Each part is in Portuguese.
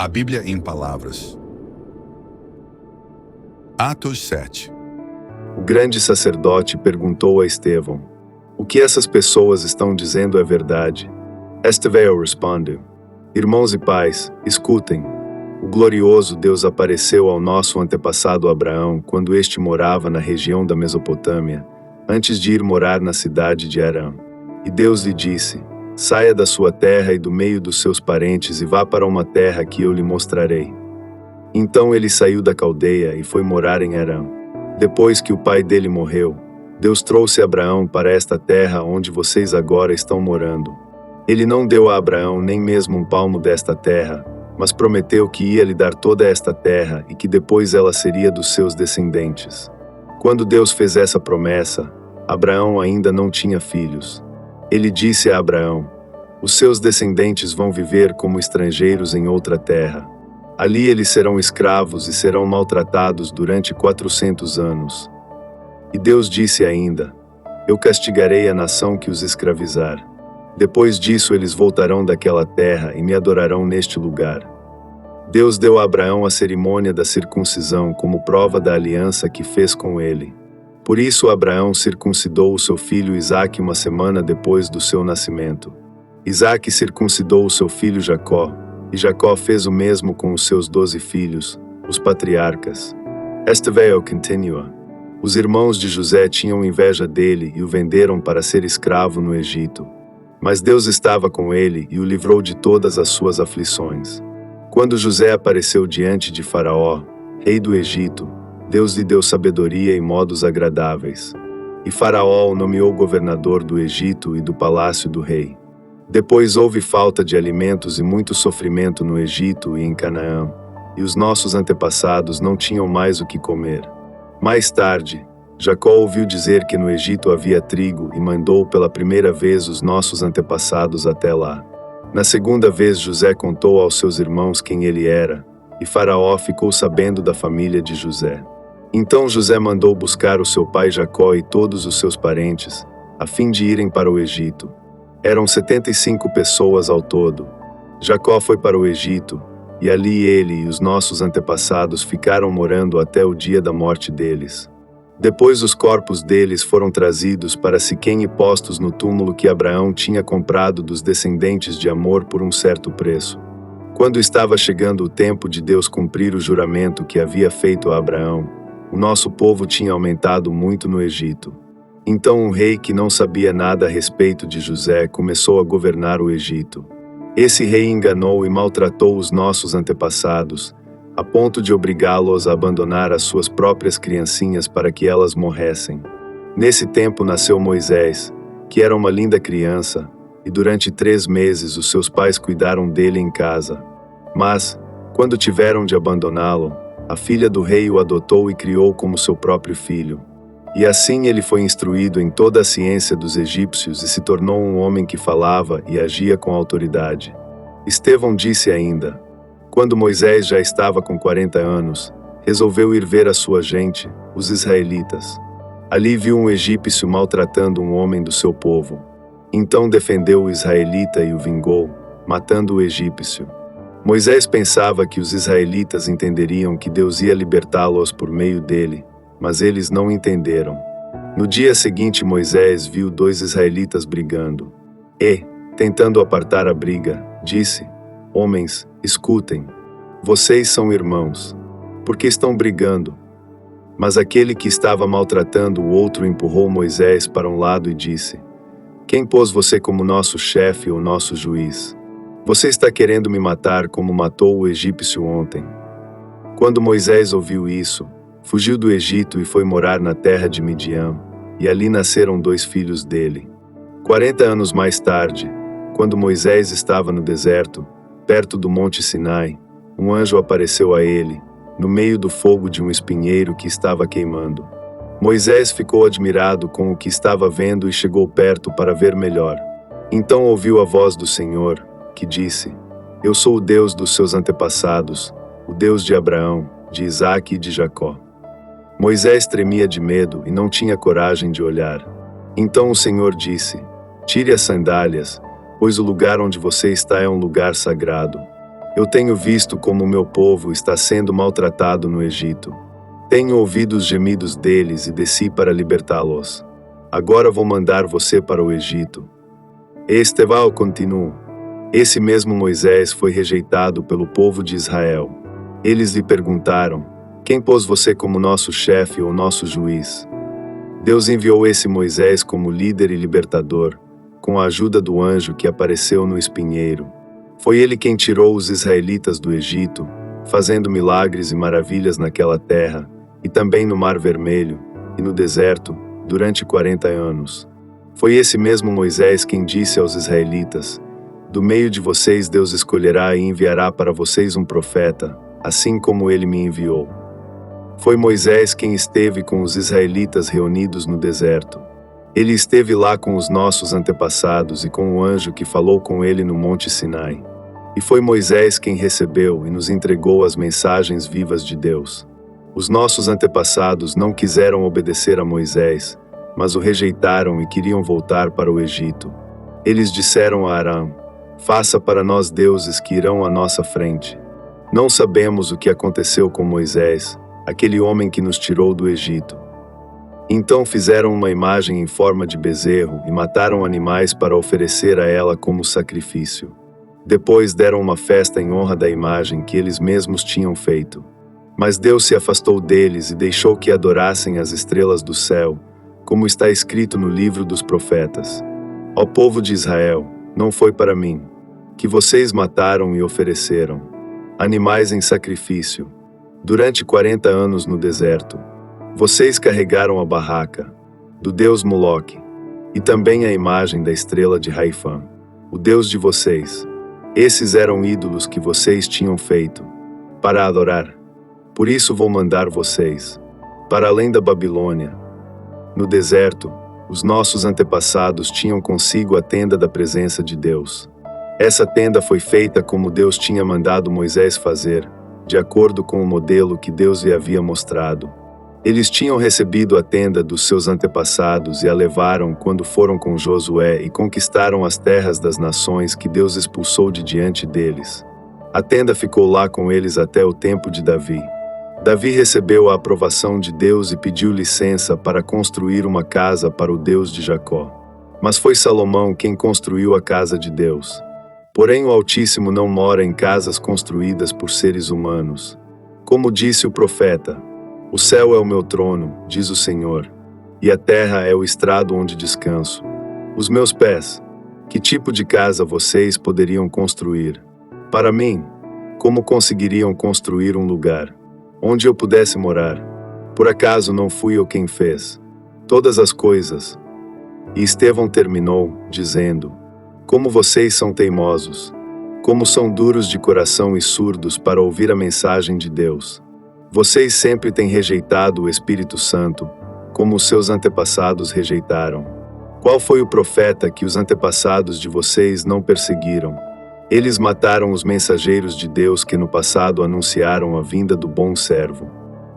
A Bíblia em Palavras. Atos 7. O grande sacerdote perguntou a Estevão: "O que essas pessoas estão dizendo é verdade?" Estevão respondeu: "Irmãos e pais, escutem. O glorioso Deus apareceu ao nosso antepassado Abraão quando este morava na região da Mesopotâmia, antes de ir morar na cidade de Harã. E Deus lhe disse: saia da sua terra e do meio dos seus parentes e vá para uma terra que eu lhe mostrarei. Então ele saiu da Caldeia e foi morar em Harã. Depois que o pai dele morreu, Deus trouxe Abraão para esta terra onde vocês agora estão morando. Ele não deu a Abraão nem mesmo um palmo desta terra, mas prometeu que ia lhe dar toda esta terra e que depois ela seria dos seus descendentes. Quando Deus fez essa promessa, Abraão ainda não tinha filhos. Ele disse a Abraão: os seus descendentes vão viver como estrangeiros em outra terra. Ali eles serão escravos e serão maltratados durante 400 anos. E Deus disse ainda: eu castigarei a nação que os escravizar. Depois disso eles voltarão daquela terra e me adorarão neste lugar. Deus deu a Abraão a cerimônia da circuncisão como prova da aliança que fez com ele. Por isso Abraão circuncidou o seu filho Isaque uma semana depois do seu nascimento. Isaque circuncidou o seu filho Jacó, e Jacó fez o mesmo com os seus 12 filhos, os patriarcas. Estevão continua: os irmãos de José tinham inveja dele e o venderam para ser escravo no Egito. Mas Deus estava com ele e o livrou de todas as suas aflições. Quando José apareceu diante de Faraó, rei do Egito, Deus lhe deu sabedoria e modos agradáveis. E Faraó o nomeou governador do Egito e do palácio do rei. Depois houve falta de alimentos e muito sofrimento no Egito e em Canaã, e os nossos antepassados não tinham mais o que comer. Mais tarde, Jacó ouviu dizer que no Egito havia trigo e mandou pela primeira vez os nossos antepassados até lá. Na segunda vez José contou aos seus irmãos quem ele era, e Faraó ficou sabendo da família de José. Então José mandou buscar o seu pai Jacó e todos os seus parentes, a fim de irem para o Egito. Eram 75 pessoas ao todo. Jacó foi para o Egito, e ali ele e os nossos antepassados ficaram morando até o dia da morte deles. Depois os corpos deles foram trazidos para Siquém e postos no túmulo que Abraão tinha comprado dos descendentes de Amor por um certo preço. Quando estava chegando o tempo de Deus cumprir o juramento que havia feito a Abraão, o nosso povo tinha aumentado muito no Egito. Então um rei que não sabia nada a respeito de José começou a governar o Egito. Esse rei enganou e maltratou os nossos antepassados, a ponto de obrigá-los a abandonar as suas próprias criancinhas para que elas morressem. Nesse tempo nasceu Moisés, que era uma linda criança, e durante 3 meses os seus pais cuidaram dele em casa. Mas, quando tiveram de abandoná-lo, a filha do rei o adotou e criou como seu próprio filho. E assim ele foi instruído em toda a ciência dos egípcios e se tornou um homem que falava e agia com autoridade. Estevão disse ainda: quando Moisés já estava com 40 anos, resolveu ir ver a sua gente, os israelitas. Ali viu um egípcio maltratando um homem do seu povo. Então defendeu o israelita e o vingou, matando o egípcio. Moisés pensava que os israelitas entenderiam que Deus ia libertá-los por meio dele, mas eles não entenderam. No dia seguinte Moisés viu 2 israelitas brigando. E, tentando apartar a briga, disse: homens, escutem. Vocês são irmãos. Por que estão brigando? Mas aquele que estava maltratando o outro empurrou Moisés para um lado e disse: quem pôs você como nosso chefe ou nosso juiz? Você está querendo me matar como matou o egípcio ontem. Quando Moisés ouviu isso, fugiu do Egito e foi morar na terra de Midian, e ali nasceram 2 filhos dele. 40 anos mais tarde, quando Moisés estava no deserto, perto do Monte Sinai, um anjo apareceu a ele, no meio do fogo de um espinheiro que estava queimando. Moisés ficou admirado com o que estava vendo e chegou perto para ver melhor. Então ouviu a voz do Senhor, que disse: eu sou o Deus dos seus antepassados, o Deus de Abraão, de Isaque e de Jacó. Moisés tremia de medo e não tinha coragem de olhar. Então o Senhor disse: tire as sandálias, pois o lugar onde você está é um lugar sagrado. Eu tenho visto como o meu povo está sendo maltratado no Egito. Tenho ouvido os gemidos deles e desci para libertá-los. Agora vou mandar você para o Egito. Estevão continuou. Esse mesmo Moisés foi rejeitado pelo povo de Israel. Eles lhe perguntaram: quem pôs você como nosso chefe ou nosso juiz? Deus enviou esse Moisés como líder e libertador, com a ajuda do anjo que apareceu no espinheiro. Foi ele quem tirou os israelitas do Egito, fazendo milagres e maravilhas naquela terra, e também no Mar Vermelho, e no deserto, durante 40 anos. Foi esse mesmo Moisés quem disse aos israelitas: do meio de vocês Deus escolherá e enviará para vocês um profeta, assim como ele me enviou. Foi Moisés quem esteve com os israelitas reunidos no deserto. Ele esteve lá com os nossos antepassados e com o anjo que falou com ele no Monte Sinai. E foi Moisés quem recebeu e nos entregou as mensagens vivas de Deus. Os nossos antepassados não quiseram obedecer a Moisés, mas o rejeitaram e queriam voltar para o Egito. Eles disseram a Arão: faça para nós deuses que irão à nossa frente. Não sabemos o que aconteceu com Moisés, aquele homem que nos tirou do Egito. Então fizeram uma imagem em forma de bezerro e mataram animais para oferecer a ela como sacrifício. Depois deram uma festa em honra da imagem que eles mesmos tinham feito. Mas Deus se afastou deles e deixou que adorassem as estrelas do céu, como está escrito no livro dos profetas. Ó povo de Israel, não foi para mim, que vocês mataram e ofereceram animais em sacrifício. Durante 40 anos no deserto, vocês carregaram a barraca do deus Moloque e também a imagem da estrela de Raifã, o deus de vocês. Esses eram ídolos que vocês tinham feito para adorar. Por isso vou mandar vocês para além da Babilônia. No deserto, os nossos antepassados tinham consigo a tenda da presença de Deus. Essa tenda foi feita como Deus tinha mandado Moisés fazer, de acordo com o modelo que Deus lhe havia mostrado. Eles tinham recebido a tenda dos seus antepassados e a levaram quando foram com Josué e conquistaram as terras das nações que Deus expulsou de diante deles. A tenda ficou lá com eles até o tempo de Davi. Davi recebeu a aprovação de Deus e pediu licença para construir uma casa para o Deus de Jacó. Mas foi Salomão quem construiu a casa de Deus. Porém o Altíssimo não mora em casas construídas por seres humanos. Como disse o profeta: o céu é o meu trono, diz o Senhor, e a terra é o estrado onde descanso. Os meus pés, que tipo de casa vocês poderiam construir? Para mim, como conseguiriam construir um lugar onde eu pudesse morar? Por acaso não fui eu quem fez todas as coisas? E Estevão terminou, dizendo: como vocês são teimosos, como são duros de coração e surdos para ouvir a mensagem de Deus. Vocês sempre têm rejeitado o Espírito Santo, como os seus antepassados rejeitaram. Qual foi o profeta que os antepassados de vocês não perseguiram? Eles mataram os mensageiros de Deus que no passado anunciaram a vinda do bom servo.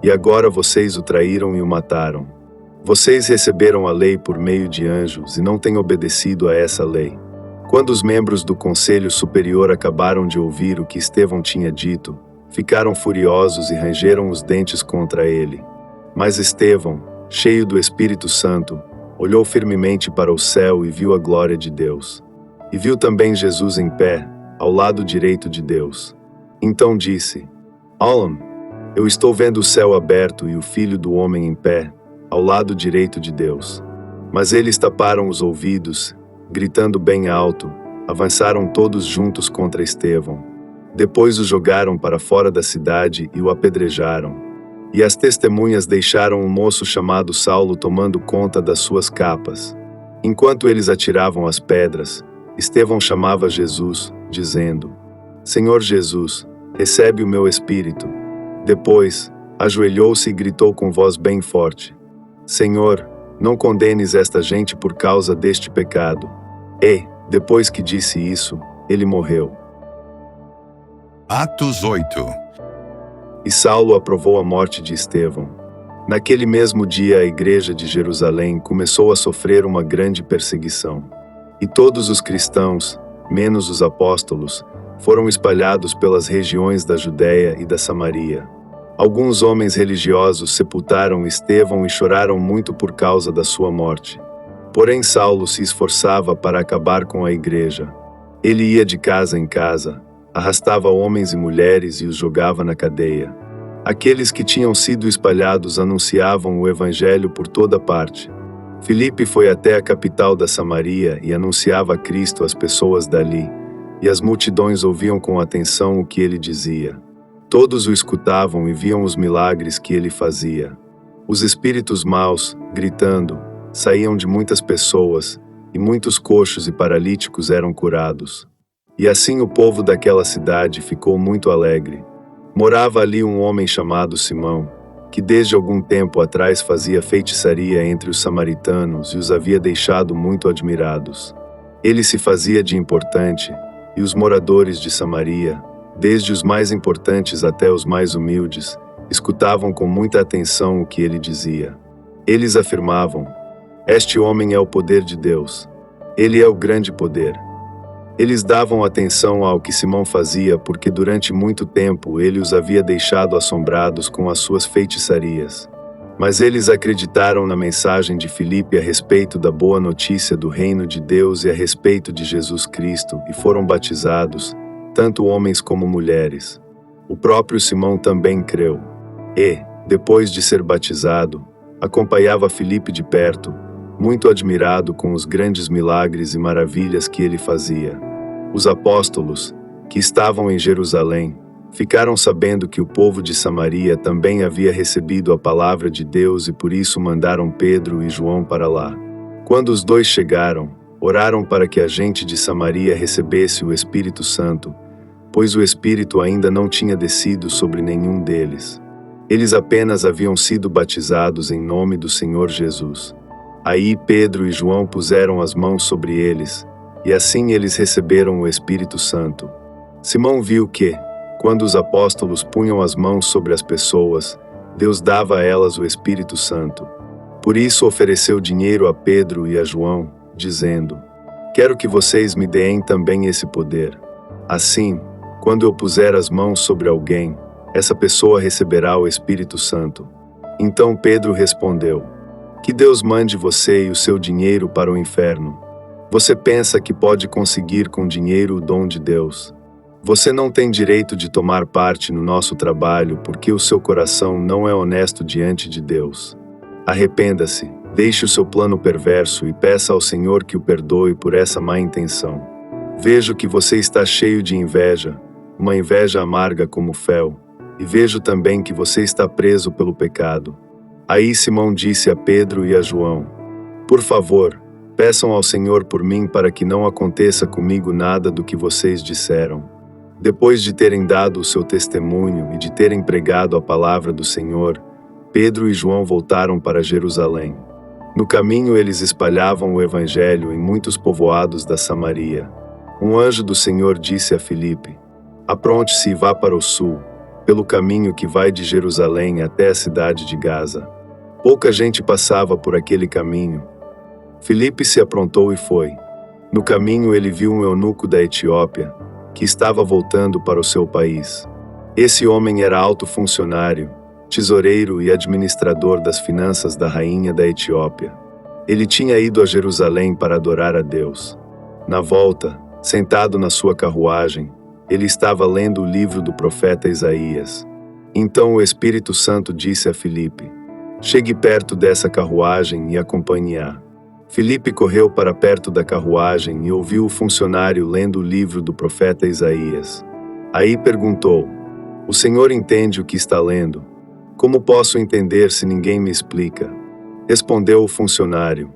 E agora vocês o traíram e o mataram. Vocês receberam a lei por meio de anjos e não têm obedecido a essa lei. Quando os membros do Conselho Superior acabaram de ouvir o que Estevão tinha dito, ficaram furiosos e rangeram os dentes contra ele. Mas Estevão, cheio do Espírito Santo, olhou firmemente para o céu e viu a glória de Deus. E viu também Jesus em pé, ao lado direito de Deus. Então disse: Alan, eu estou vendo o céu aberto e o Filho do Homem em pé, ao lado direito de Deus. Mas eles taparam os ouvidos, gritando bem alto, avançaram todos juntos contra Estevão. Depois o jogaram para fora da cidade e o apedrejaram. E as testemunhas deixaram um moço chamado Saulo tomando conta das suas capas. Enquanto eles atiravam as pedras, Estevão chamava Jesus, dizendo: Senhor Jesus, recebe o meu espírito. Depois, ajoelhou-se e gritou com voz bem forte: Senhor, não condenes esta gente por causa deste pecado. E, depois que disse isso, ele morreu. Atos 8. E Saulo aprovou a morte de Estevão. Naquele mesmo dia a igreja de Jerusalém começou a sofrer uma grande perseguição. E todos os cristãos, menos os apóstolos, foram espalhados pelas regiões da Judéia e da Samaria. Alguns homens religiosos sepultaram Estevão e choraram muito por causa da sua morte. Porém Saulo se esforçava para acabar com a igreja. Ele ia de casa em casa, arrastava homens e mulheres e os jogava na cadeia. Aqueles que tinham sido espalhados anunciavam o evangelho por toda parte. Filipe foi até a capital da Samaria e anunciava Cristo às pessoas dali, e as multidões ouviam com atenção o que ele dizia. Todos o escutavam e viam os milagres que ele fazia. Os espíritos maus, gritando, saíam de muitas pessoas, e muitos coxos e paralíticos eram curados. E assim o povo daquela cidade ficou muito alegre. Morava ali um homem chamado Simão, que desde algum tempo atrás fazia feitiçaria entre os samaritanos e os havia deixado muito admirados. Ele se fazia de importante, e os moradores de Samaria, desde os mais importantes até os mais humildes, escutavam com muita atenção o que ele dizia. Eles afirmavam: "Este homem é o poder de Deus. Ele é o grande poder." Eles davam atenção ao que Simão fazia porque durante muito tempo ele os havia deixado assombrados com as suas feitiçarias. Mas eles acreditaram na mensagem de Filipe a respeito da boa notícia do reino de Deus e a respeito de Jesus Cristo e foram batizados, tanto homens como mulheres. O próprio Simão também creu. E, depois de ser batizado, acompanhava Filipe de perto, muito admirado com os grandes milagres e maravilhas que ele fazia. Os apóstolos, que estavam em Jerusalém, ficaram sabendo que o povo de Samaria também havia recebido a palavra de Deus e por isso mandaram Pedro e João para lá. Quando os dois chegaram, oraram para que a gente de Samaria recebesse o Espírito Santo, pois o Espírito ainda não tinha descido sobre nenhum deles. Eles apenas haviam sido batizados em nome do Senhor Jesus. Aí Pedro e João puseram as mãos sobre eles, e assim eles receberam o Espírito Santo. Simão viu que, quando os apóstolos punham as mãos sobre as pessoas, Deus dava a elas o Espírito Santo. Por isso ofereceu dinheiro a Pedro e a João, dizendo: "Quero que vocês me deem também esse poder. Assim, quando eu puser as mãos sobre alguém, essa pessoa receberá o Espírito Santo." Então Pedro respondeu: "Que Deus mande você e o seu dinheiro para o inferno. Você pensa que pode conseguir com dinheiro o dom de Deus? Você não tem direito de tomar parte no nosso trabalho porque o seu coração não é honesto diante de Deus. Arrependa-se, deixe o seu plano perverso e peça ao Senhor que o perdoe por essa má intenção. Vejo que você está cheio de inveja, uma inveja amarga como fel, e vejo também que você está preso pelo pecado." Aí Simão disse a Pedro e a João: "Por favor, peçam ao Senhor por mim para que não aconteça comigo nada do que vocês disseram." Depois de terem dado o seu testemunho e de terem pregado a palavra do Senhor, Pedro e João voltaram para Jerusalém. No caminho eles espalhavam o evangelho em muitos povoados da Samaria. Um anjo do Senhor disse a Filipe: "Apronte-se e vá para o sul, pelo caminho que vai de Jerusalém até a cidade de Gaza." Pouca gente passava por aquele caminho. Filipe se aprontou e foi. No caminho ele viu um eunuco da Etiópia, que estava voltando para o seu país. Esse homem era alto funcionário, tesoureiro e administrador das finanças da rainha da Etiópia. Ele tinha ido a Jerusalém para adorar a Deus. Na volta, sentado na sua carruagem, ele estava lendo o livro do profeta Isaías. Então o Espírito Santo disse a Filipe: "Chegue perto dessa carruagem e acompanhe-a." Filipe correu para perto da carruagem e ouviu o funcionário lendo o livro do profeta Isaías. Aí perguntou: "O senhor entende o que está lendo? Como posso entender se ninguém me explica?" Respondeu o funcionário.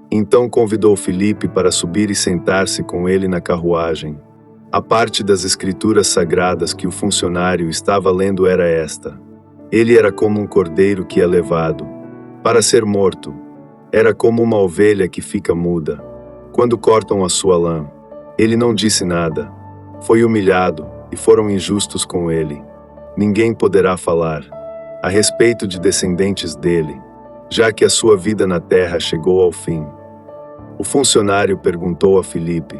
Então convidou Filipe para subir e sentar-se com ele na carruagem. A parte das escrituras sagradas que o funcionário estava lendo era esta: "Ele era como um cordeiro que é levado para ser morto. Era como uma ovelha que fica muda quando cortam a sua lã. Ele não disse nada. Foi humilhado, e foram injustos com ele. Ninguém poderá falar a respeito de descendentes dele, já que a sua vida na terra chegou ao fim." O funcionário perguntou a Filipe: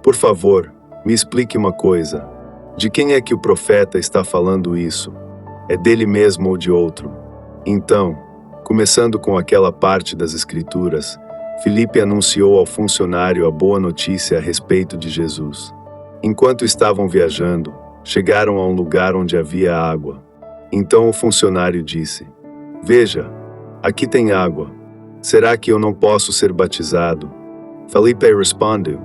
"Por favor, me explique uma coisa. De quem é que o profeta está falando isso? É dele mesmo ou de outro? Então, começando com aquela parte das Escrituras, Filipe anunciou ao funcionário a boa notícia a respeito de Jesus. Enquanto estavam viajando, chegaram a um lugar onde havia água. Então o funcionário disse: Veja, aqui tem água. Será que eu não posso ser batizado? Filipe respondeu: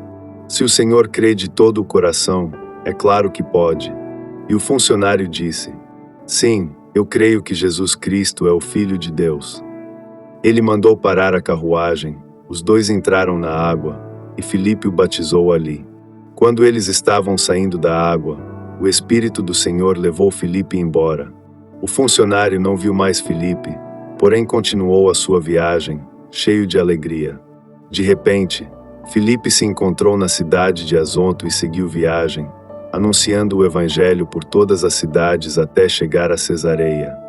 Se o Senhor crê de todo o coração, é claro que pode. E o funcionário disse: Sim, eu creio que Jesus Cristo é o Filho de Deus. Ele mandou parar a carruagem, os dois entraram na água, e Filipe o batizou ali. Quando eles estavam saindo da água, o Espírito do Senhor levou Filipe embora. O funcionário não viu mais Filipe, porém continuou a sua viagem, cheio de alegria. De repente, Filipe se encontrou na cidade de Azonto e seguiu viagem, anunciando o Evangelho por todas as cidades até chegar a Cesareia.